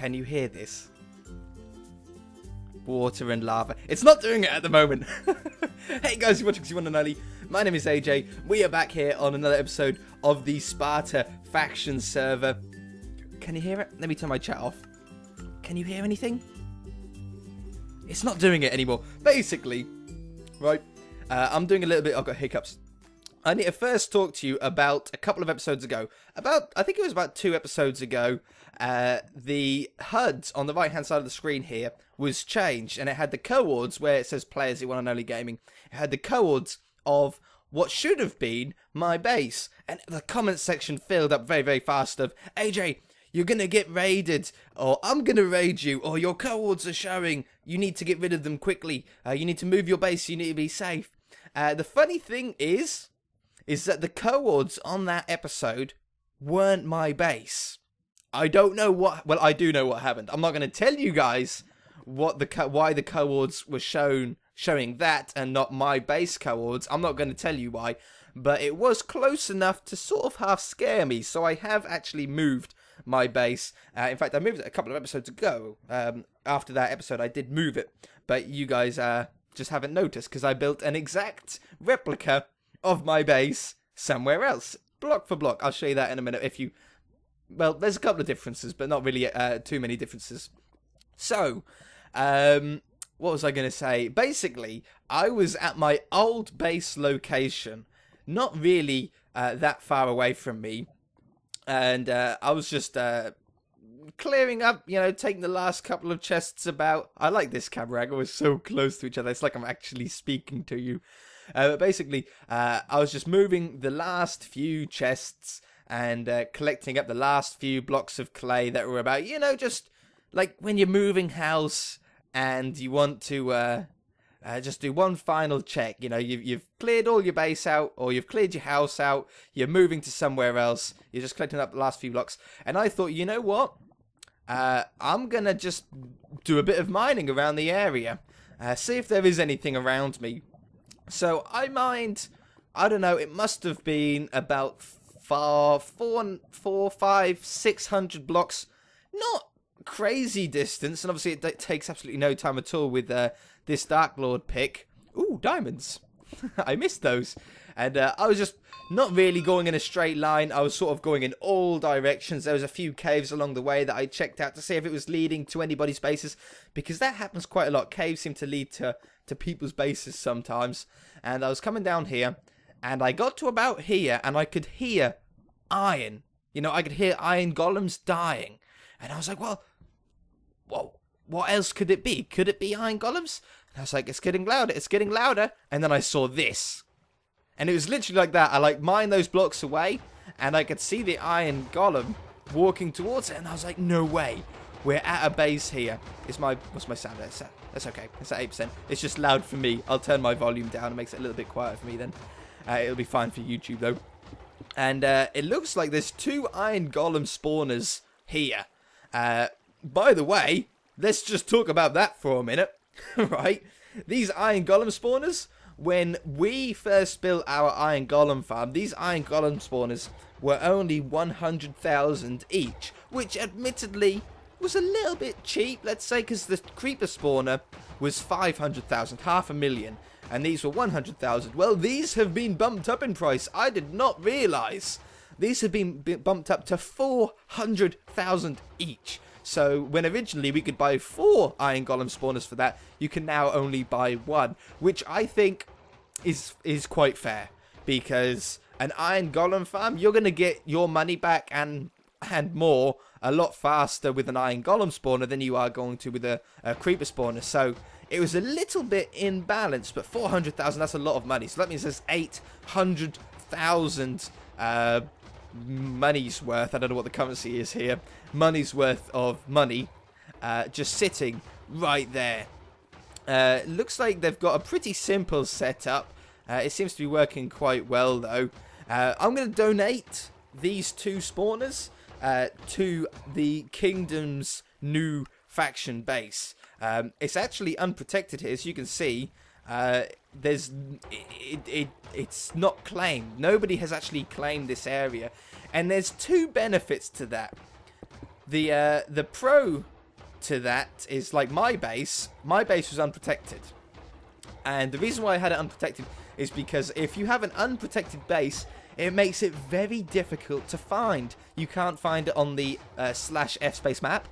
Can you hear this? Water and lava. It's not doing it at the moment. Hey guys, you're watching C1 and Early. My name is AJ. We are back here on another episode of the Sparta faction server. Can you hear it? Let me turn my chat off. Can you hear anything? It's not doing it anymore. Basically, right, I'm doing a little bit, I've got hiccups. I need to first talk to you about a couple of episodes ago. I think it was about 2 episodes ago. The HUD on the right hand side of the screen here was changed, and it had the coords where it says players C1 and Only Gaming. It had the coords of what should have been my base, and the comment section filled up very, very fast of, AJ, you're gonna get raided, or I'm gonna raid you, or your coords are showing, you need to get rid of them quickly, you need to move your base, you need to be safe. The funny thing is that the coords on that episode weren't my base. I don't know what, well, I do know what happened. I'm not going to tell you guys what why the coords were showing that and not my base coords. I'm not going to tell you why, but it was close enough to sort of half scare me, so I have actually moved my base. In fact, I moved it a couple of episodes ago. After that episode, I did move it, but you guys just haven't noticed because I built an exact replica of my base somewhere else, block for block. I'll show you that in a minute. If you, well, there's a couple of differences, but not really too many differences. So, what was I going to say? Basically, I was at my old base location, not really that far away from me, and I was just clearing up, you know, taking the last couple of chests about. I like this camera angle, we're so close to each other, it's like I'm actually speaking to you. But basically, I was just moving the last few chests and collecting up the last few blocks of clay that were about, you know, just like when you're moving house and you want to just do one final check. You know, you've cleared all your base out, or you've cleared your house out, you're moving to somewhere else, you're just collecting up the last few blocks. And I thought, you know what? I'm going to just do a bit of mining around the area, see if there is anything around me. So I mined, I don't know, it must have been about 600 blocks. Not crazy distance, and obviously it takes absolutely no time at all with this Dark Lord pick. Ooh, diamonds. I missed those. And I was just not really going in a straight line. I was sort of going in all directions. There was a few caves along the way that I checked out to see if it was leading to anybody's bases, because that happens quite a lot. Caves seem to lead to people's bases sometimes. And I was coming down here, and I got to about here, and I could hear iron. You know, I could hear iron golems dying. And I was like, well, what else could it be? Could it be iron golems? And I was like, it's getting louder, it's getting louder. And then I saw this. And it was literally like that. I like mined those blocks away, and I could see the iron golem walking towards it. And I was like, no way. We're at a base here. What's my sound? That's okay. It's at 8%. It's just loud for me. I'll turn my volume down. It makes it a little bit quieter for me then. It'll be fine for YouTube though. And it looks like there's 2 iron golem spawners here. By the way, let's just talk about that for a minute. Right? These iron golem spawners, when we first built our iron golem farm, these iron golem spawners were only 100,000 each, which admittedly was a little bit cheap, let's say, because the creeper spawner was 500,000, 500,000, and these were 100,000. Well, these have been bumped up in price. I did not realize these have been bumped up to 400,000 each. So when originally we could buy 4 iron golem spawners for that, you can now only buy 1, which I think is quite fair, because an iron golem farm, you're going to get your money back and more a lot faster with an iron golem spawner than you are going to with a creeper spawner. So it was a little bit imbalanced, but 400,000, that's a lot of money. So that means there's 800,000 money's worth, I don't know what the currency is here, money's worth of money just sitting right there. Looks like they've got a pretty simple setup. It seems to be working quite well though. I'm going to donate these 2 spawners to the Kingdom's new faction base. It's actually unprotected here, as you can see. It's not claimed. Nobody has actually claimed this area, and there's 2 benefits to that. The pro to that is, like, my base was unprotected. And the reason why I had it unprotected is because if you have an unprotected base, it makes it very difficult to find. You can't find it on the /f space map.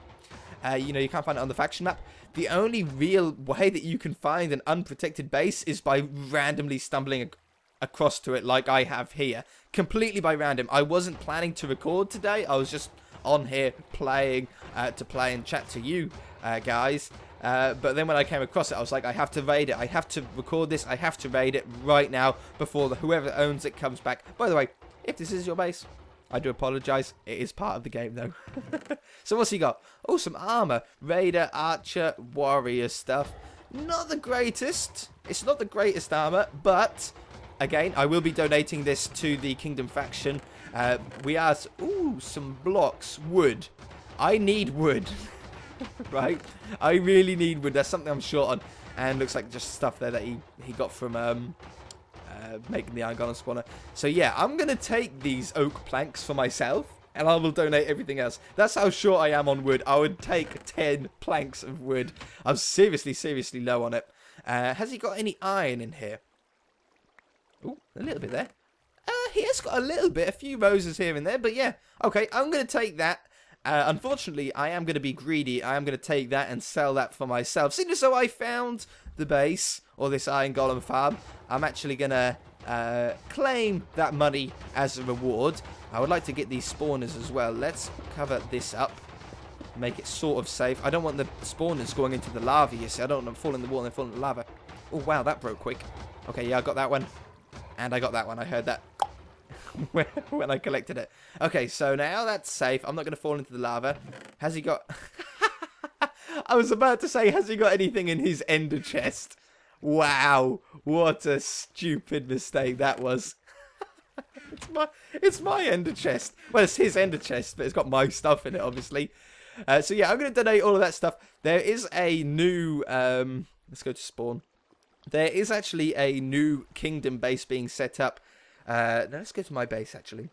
You know, you can't find it on the faction map. The only real way that you can find an unprotected base is by randomly stumbling across to it, like I have here. Completely by random. I wasn't planning to record today. I was just on here playing to play and chat to you guys. But then when I came across it, I was like, I have to raid it. I have to record this. I have to raid it right now before whoever owns it comes back. By the way, if this is your base, I do apologise. It is part of the game, though. So what's he got? Oh, some armour. Raider, archer, warrior stuff. Not the greatest. It's not the greatest armour, but again, I will be donating this to the Kingdom faction. We are... Ooh, some blocks. Wood. I need wood. Right? I really need wood. That's something I'm short on. And looks like just stuff there that he got from... making the Iron Golem spawner. So yeah, I'm going to take these oak planks for myself, and I will donate everything else. That's how short I am on wood. I would take 10 planks of wood. I'm seriously, seriously low on it. Has he got any iron in here? Ooh, a little bit there. He has got a little bit, a few roses here and there, but yeah. Okay, I'm going to take that. Unfortunately, I am going to be greedy. I am going to take that and sell that for myself. Seeing as though I found the base, or this Iron Golem farm, I'm actually going to claim that money as a reward. I would like to get these spawners as well. Let's cover this up. Make it sort of safe. I don't want the spawners going into the lava, you see. I don't want them falling in the water and falling in the lava. Oh, wow, that broke quick. Okay, yeah, I got that one. And I got that one. I heard that when I collected it. Okay, so now that's safe. I'm not going to fall into the lava. Has he got... I was about to say, has he got anything in his ender chest? Wow, what a stupid mistake that was. It's my ender chest. Well, it's his ender chest, but it's got my stuff in it, obviously. So yeah, I'm going to donate all of that stuff. There is a new... let's go to spawn. There is actually a new kingdom base being set up. No, let's go to my base, actually.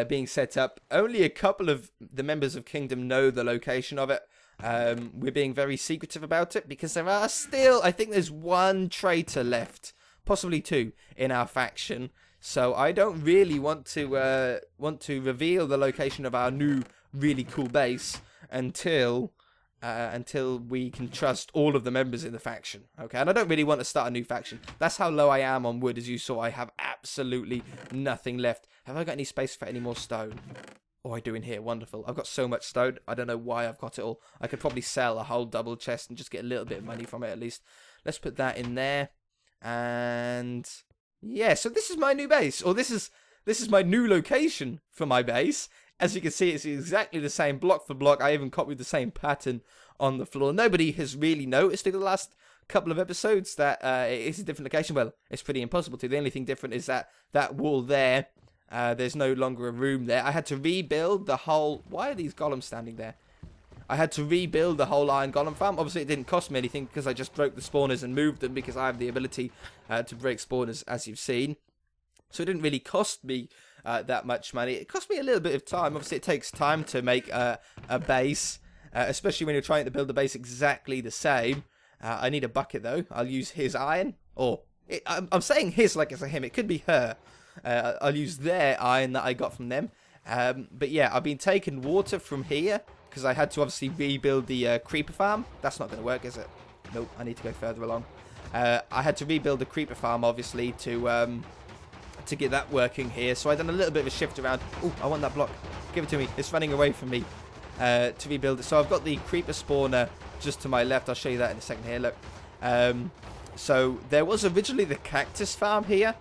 Being set up. Only a couple of the members of Kingdom know the location of it. We're being very secretive about it because there are still, I think there's one traitor left, possibly two, in our faction. So I don't really want to reveal the location of our new really cool base until we can trust all of the members in the faction. Okay, and I don't really want to start a new faction. That's how low I am on wood. As you saw, I have absolutely nothing left. Have I got any space for any more stone? Oh, I do in here. Wonderful. I've got so much stone. I don't know why I've got it all. I could probably sell a whole double chest and just get a little bit of money from it at least. Let's put that in there. And yeah, so this is my new base. Or this is my new location for my base. As you can see, it's exactly the same block for block. I even copied the same pattern on the floor. Nobody has really noticed in the last couple of episodes that it is a different location. Well, it's pretty impossible to. The only thing different is that wall there. There's no longer a room there. I had to rebuild the whole... Why are these golems standing there? I had to rebuild the whole Iron Golem farm. Obviously, it didn't cost me anything because I just broke the spawners and moved them because I have the ability to break spawners, as you've seen. So it didn't really cost me that much money. It cost me a little bit of time. Obviously, it takes time to make a base, especially when you're trying to build a base exactly the same. I need a bucket, though. I'll use his iron. Or, I'm saying his like it's a him. It could be her. I'll use their iron that I got from them. But yeah, I've been taking water from here because I had to obviously rebuild the creeper farm. That's not going to work, is it? Nope, I need to go further along. I had to rebuild the creeper farm, obviously, to get that working here. So I've done a little bit of a shift around. Oh, I want that block. Give it to me. It's running away from me to rebuild it. So I've got the creeper spawner just to my left. I'll show you that in a second here. Look. So there was originally the cactus farm here.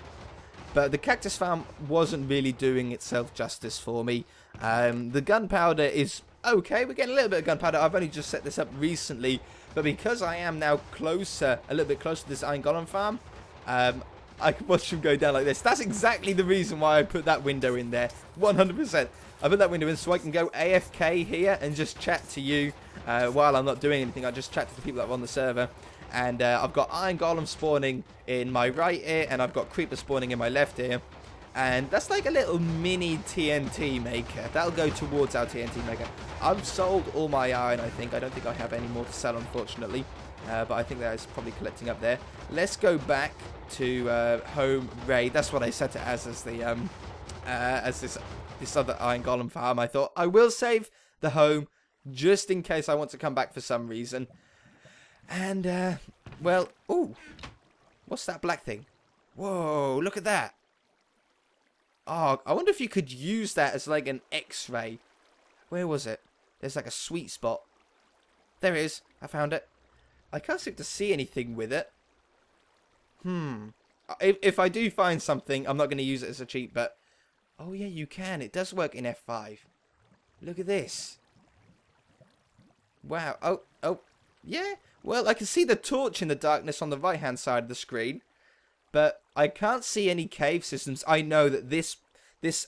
But the cactus farm wasn't really doing itself justice for me. The gunpowder is okay. We're getting a little bit of gunpowder. I've only just set this up recently. But because I am now closer, a little bit closer to this Iron Golem farm, I can watch them go down like this. That's exactly the reason why I put that window in there. 100%. I put that window in so I can go AFK here and just chat to you while I'm not doing anything. I just chat to the people that are on the server. And I've got Iron Golem spawning in my right ear, and I've got Creeper spawning in my left ear. And that's like a little mini TNT maker. That'll go towards our TNT maker. I've sold all my iron, I think. I don't think I have any more to sell, unfortunately. But I think that is probably collecting up there. Let's go back to home raid. That's what I set it as the as this other iron golem farm. I thought I will save the home just in case I want to come back for some reason. And well, ooh, what's that black thing? Whoa, look at that. Oh, I wonder if you could use that as like an X-ray. Where was it? There's like a sweet spot. There it is. I found it. I can't seem to see anything with it. If I do find something, I'm not going to use it as a cheat, but... Oh, yeah, you can. It does work in F5. Look at this. Wow. Oh. Yeah. Well, I can see the torch in the darkness on the right-hand side of the screen. But I can't see any cave systems. I know that this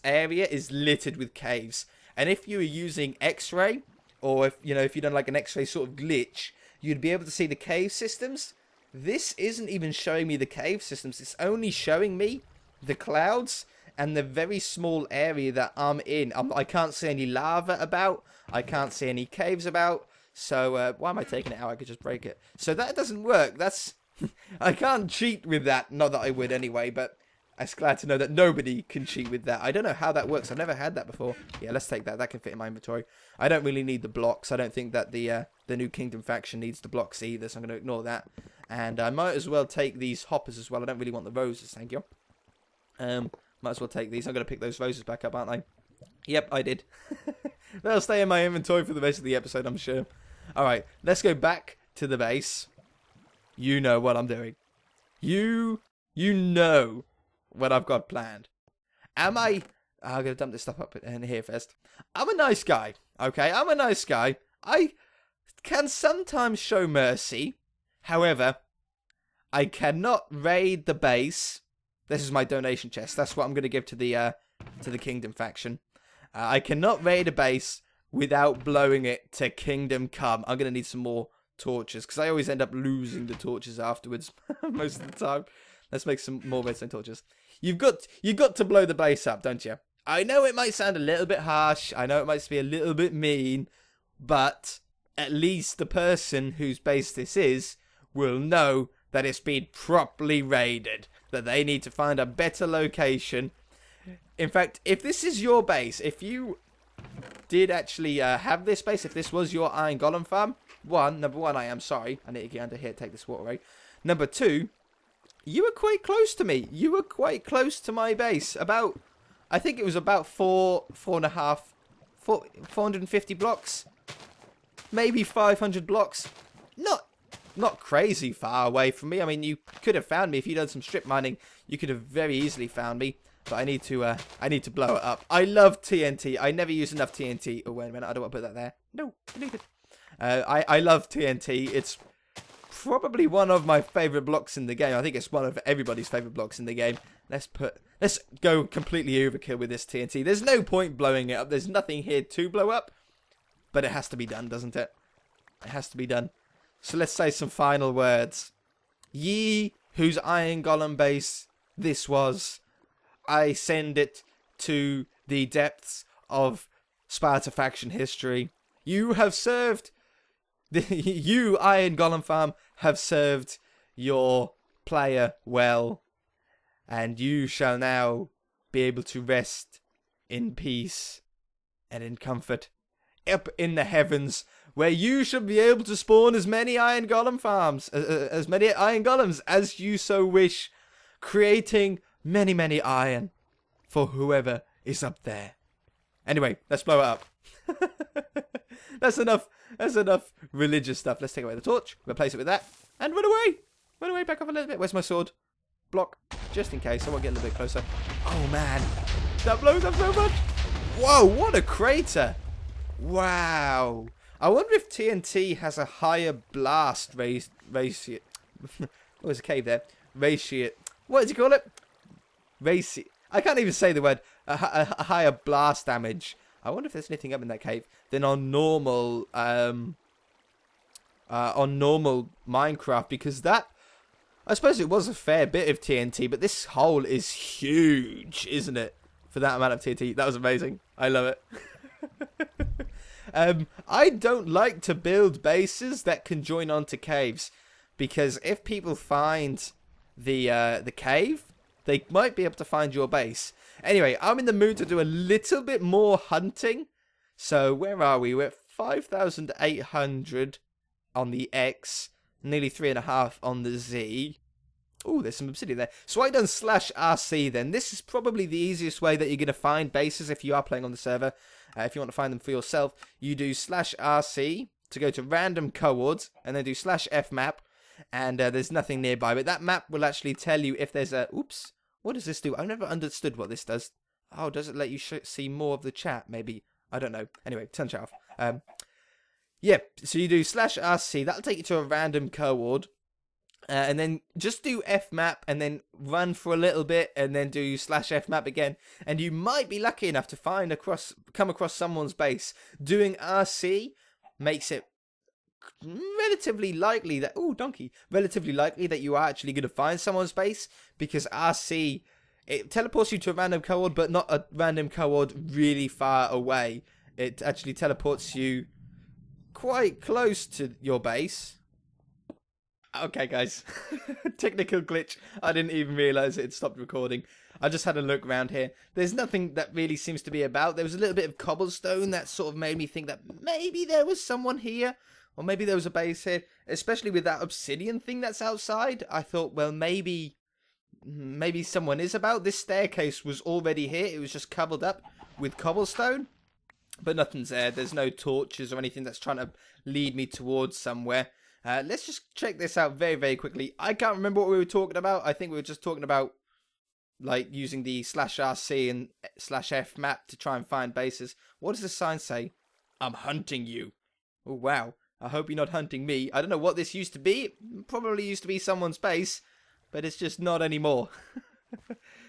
area is littered with caves. And if you were using X-ray, or if you've done like an X-ray sort of glitch, you'd be able to see the cave systems. This isn't even showing me the cave systems. It's only showing me the clouds and the very small area that I'm in. I can't see any lava about. I can't see any caves about. So why am I taking it out? I could just break it. So that doesn't work. That's... I can't cheat with that. Not that I would anyway, but I'm glad to know that nobody can cheat with that. I don't know how that works. I've never had that before. Yeah, let's take that. That can fit in my inventory. I don't really need the blocks. I don't think that the new Kingdom faction needs the blocks either, so I'm going to ignore that. And I might as well take these hoppers as well. I don't really want the roses, thank you. Might as well take these. I'm going to pick those roses back up, aren't I? Yep, I did. They'll stay in my inventory for the rest of the episode, I'm sure. Alright, let's go back to the base. You know what I'm doing. You know what I've got planned. I'm going to dump this stuff up in here first. I'm a nice guy, okay? I'm a nice guy. I can sometimes show mercy. However, I cannot raid the base. This is my donation chest. That's what I'm going to give to the Kingdom faction. I cannot raid a base without blowing it to Kingdom Come. I'm going to need some more torches, because I always end up losing the torches afterwards most of the time. Let's make some more redstone torches. You've got to blow the base up, don't you? I know it might sound a little bit harsh. I know it might be a little bit mean, but at least the person whose base this is will know that it's been properly raided, that they need to find a better location. In fact, if this is your base, if you did actually have this base, if this was your iron golem farm, number one, I am sorry. I need to get under here, take this water away. Number two, you were quite close to me. You were quite close to my base. I think it was about 450 blocks. Maybe 500 blocks. Not crazy far away from me. I mean, you could have found me if you'd done some strip mining. You could have very easily found me. But I need to blow it up. I love TNT. I never use enough TNT. Oh, wait a minute. I don't want to put that there. No, delete it. I love TNT. It's probably one of my favourite blocks in the game. I think it's one of everybody's favourite blocks in the game. Let's go completely overkill with this TNT. There's no point blowing it up. There's nothing here to blow up. But it has to be done, doesn't it? It has to be done. So let's say some final words. Ye, whose iron golem base this was, I send it to the depths of Sparta faction history. You have served, you Iron Golem Farm have served your player well, and you shall now be able to rest in peace and in comfort up in the heavens, where you shall be able to spawn as many Iron Golem farms, as many Iron Golems as you so wish, creating many, many iron for whoever is up there. Anyway, let's blow it up. That's enough religious stuff. Let's take away the torch, replace it with that, and run away. Run away, back off a little bit. Where's my sword? Block, just in case. I want to get a little bit closer. Oh, man. That blows up so much. Whoa, what a crater. Wow. I wonder if TNT has a higher blast ratio. Oh, there's a cave there. Ratio. What did you call it? Ratio. I can't even say the word. A higher blast damage. I wonder if there's anything up in that cave than on normal Minecraft, because that I suppose it was a fair bit of TNT, but this hole is huge, isn't it? For that amount of TNT. That was amazing. I love it. I don't like to build bases that can join onto caves, because if people find the cave, they might be able to find your base. Anyway, I'm in the mood to do a little bit more hunting. So where are we? We're at 5,800 on the X, nearly 3.5 on the Z. Oh, there's some obsidian there. So I done /RC then. This is probably the easiest way that you're going to find bases if you are playing on the server. If you want to find them for yourself, you do /RC to go to random coords, and then do /fmap, and there's nothing nearby. But that map will actually tell you if there's a... Oops. What does this do? I've never understood what this does. Oh, does it let you see more of the chat? Maybe. I don't know. Anyway, turn chat off. Yeah, so you do /RC. That'll take you to a random coord. And then just do fmap and then run for a little bit and then do /fmap again. And you might be lucky enough to come across someone's base. Doing RC makes it relatively likely that... Oh, donkey. Relatively likely that you are actually going to find someone's base, because RC... It teleports you to a random coord, but not a random coord really far away. It actually teleports you quite close to your base. Okay, guys. Technical glitch. I didn't even realise it had stopped recording. I just had a look around here. There's nothing that really seems to be about. There was a little bit of cobblestone that sort of made me think that maybe there was someone here. Or maybe there was a base here. Especially with that obsidian thing that's outside. I thought, well, maybe someone is about. This staircase was already here. It was just covered up with cobblestone. But nothing's there. There's no torches or anything that's trying to lead me towards somewhere. Let's just check this out very, very quickly. I can't remember what we were talking about. I think we were just talking about, like, using the /RC and /fmap to try and find bases. What does the sign say? I'm hunting you. Oh, wow. I hope you're not hunting me. I don't know what this used to be. It probably used to be someone's base, but it's just not anymore.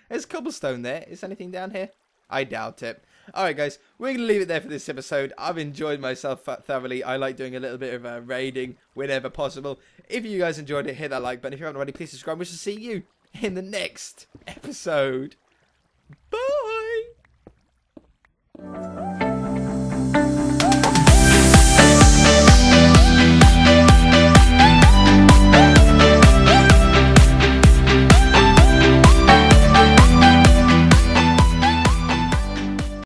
There's cobblestone there. Is anything down here? I doubt it. Alright guys, we're going to leave it there for this episode. I've enjoyed myself thoroughly. I like doing a little bit of raiding whenever possible. If you guys enjoyed it, hit that like button. If you haven't already, please subscribe. We shall see you in the next episode. Bye!